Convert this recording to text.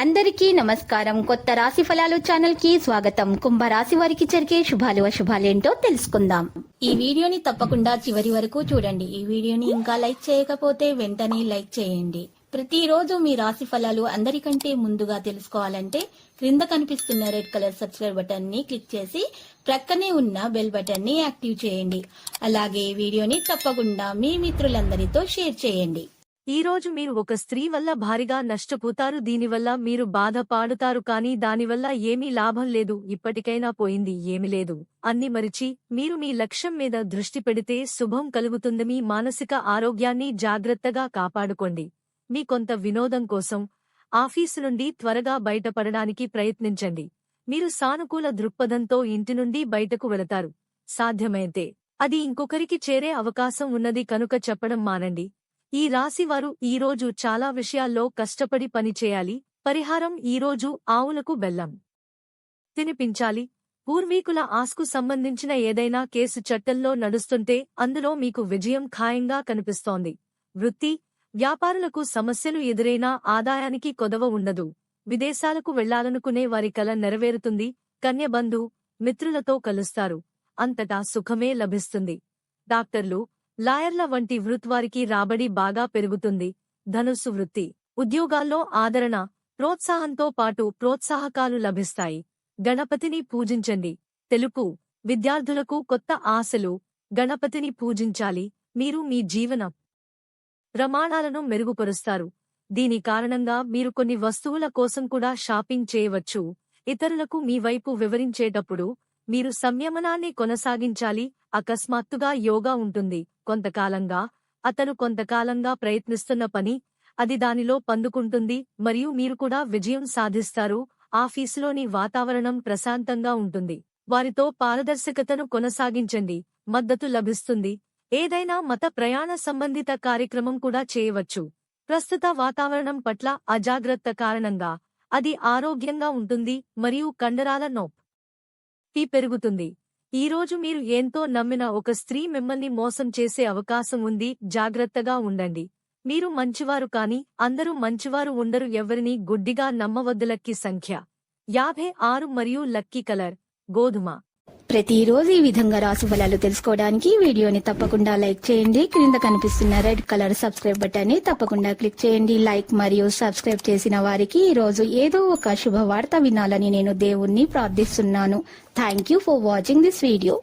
అందరికీ నమస్కారం. కొత్త రాశి ఫలాలు ఛానల్ కి స్వాగతం. కుంభరాశి వారికి జరిగే శుభాలు అశుభాలేంటో తెలుసుకుందాం. ఈ వీడియోని తప్పకుండా చివరి వరకు చూడండి. ఈ వీడియోని ఇంకా లైక్ చేయకపోతే వెంటనే లైక్ చేయండి. ప్రతిరోజు మీ రాశి ఫలాలు అందరికంటే ముందుగా తెలుసుకోవాలంటే క్రింద కనిపిస్తున్న రెడ్ కలర్ సబ్స్క్రైబ్ బటన్ ని క్లిక్ చేసి ప్రక్కనే ఉన్న బెల్ బటన్ ని యాక్టివ్ చేయండి. అలాగే వీడియోని తప్పకుండా మీ మిత్రులందరితో షేర్ చేయండి. ఈ రోజు మీరు ఒక స్త్రీ వల్ల భారీగా నష్టపోతారు. దీనివల్ల మీరు బాధపడుతారు, కానీ దానివల్ల ఏమీ లాభం లేదు. ఇప్పటికైనా పోయింది ఏమీ లేదు అన్ని మరిచి మీరు మీ లక్ష్యం మీద దృష్టి పెడితే శుభం కలుగుతుంది. మీ మానసిక ఆరోగ్యాన్ని జాగ్రత్తగా కాపాడుకోండి. మీ కొంత వినోదం కోసం ఆఫీసు నుండి త్వరగా బయటపడడానికి ప్రయత్నించండి. మీరు సానుకూల దృక్పథంతో ఇంటి నుండి బయటకు వెళతారు. సాధ్యమైతే అది ఇంకొకరికి చేరే అవకాశం ఉన్నది కనుక చెప్పడం మానండి. ఈ రాశివారు ఈరోజు చాలా విషయాల్లో కష్టపడి పనిచేయాలి. పరిహారం: ఈరోజు ఆవులకు బెల్లం తినిపించాలి. పూర్వీకుల ఆస్కు సంబంధించిన ఏదైనా కేసు చట్టంలో నడుస్తుంటే అందులో మీకు విజయం ఖాయంగా కనిపిస్తోంది. వృత్తి వ్యాపారులకు సమస్యలు ఎదురైనా ఆదాయానికి కొదవ ఉండదు. విదేశాలకు వెళ్లాలనుకునే వారి కల నెరవేరుతుంది. కన్యబంధు మిత్రులతో కలుస్తారు. అంతటా సుఖమే లభిస్తుంది. డాక్టర్లు, లాయర్ల వంటి వృత్వారికి రాబడి బాగా పెరుగుతుంది. ధనుస్సు వృత్తి ఉద్యోగాల్లో ఆదరణ, ప్రోత్సాహంతో పాటు ప్రోత్సాహకాలు లభిస్తాయి. గణపతిని పూజించండి. తెలుగు విద్యార్థులకు కొత్త ఆశలు. గణపతిని పూజించాలి. మీరు మీ జీవన ప్రమాణాలను మెరుగుపరుస్తారు. దీని కారణంగా మీరు కొన్ని వస్తువుల కోసం కూడా షాపింగ్ చేయవచ్చు. ఇతరులకు మీ వైపు వివరించేటప్పుడు మీరు సంయమనాన్ని కొనసాగించాలి. అకస్మాత్తుగా యోగా ఉంటుంది. కొంతకాలంగా ప్రయత్నిస్తున్న పని అది దానిలో పందుకుంటుంది మరియు మీరు కూడా విజయం సాధిస్తారు. ఆఫీసులోని వాతావరణం ప్రశాంతంగా ఉంటుంది. వారితో పారదర్శకతను కొనసాగించండి. మద్దతు లభిస్తుంది. ఏదైనా మత ప్రయాణ సంబంధిత కార్యక్రమం కూడా చేయవచ్చు. ప్రస్తుత వాతావరణం పట్ల అజాగ్రత్త కారణంగా అది ఆరోగ్యంగా ఉంటుంది మరియు కండరాల నొప్పి పెరుగుతుంది. ఈరోజు మీరు ఎంతో నమ్మిన ఒక స్త్రీ మిమ్మల్ని మోసం చేసే అవకాశం ఉంది. జాగ్రత్తగా ఉండండి. మీరు మంచివారు, కానీ అందరూ మంచివారు ఉండరు. ఎవరిని గుడ్డిగా నమ్మవద్దు. లక్కీ సంఖ్య 56 మరియు లక్కీ కలర్ గోధుమ. ప్రతిరోజు ఈ విధంగా రాశి ఫలాలు తెలుసుకోవడానికి వీడియోని తప్పకుండా లైక్ చేయండి. క్రింద కనిపిస్తున్న రెడ్ కలర్ సబ్స్క్రైబ్ బటన్ ని తప్పకుండా క్లిక్ చేయండి. లైక్ మరియు సబ్స్క్రైబ్ చేసిన వారికి ఈ రోజు ఏదో ఒక శుభవార్త వినాలని నేను దేవుణ్ణి ప్రార్థిస్తున్నాను. Thank you for watching this video.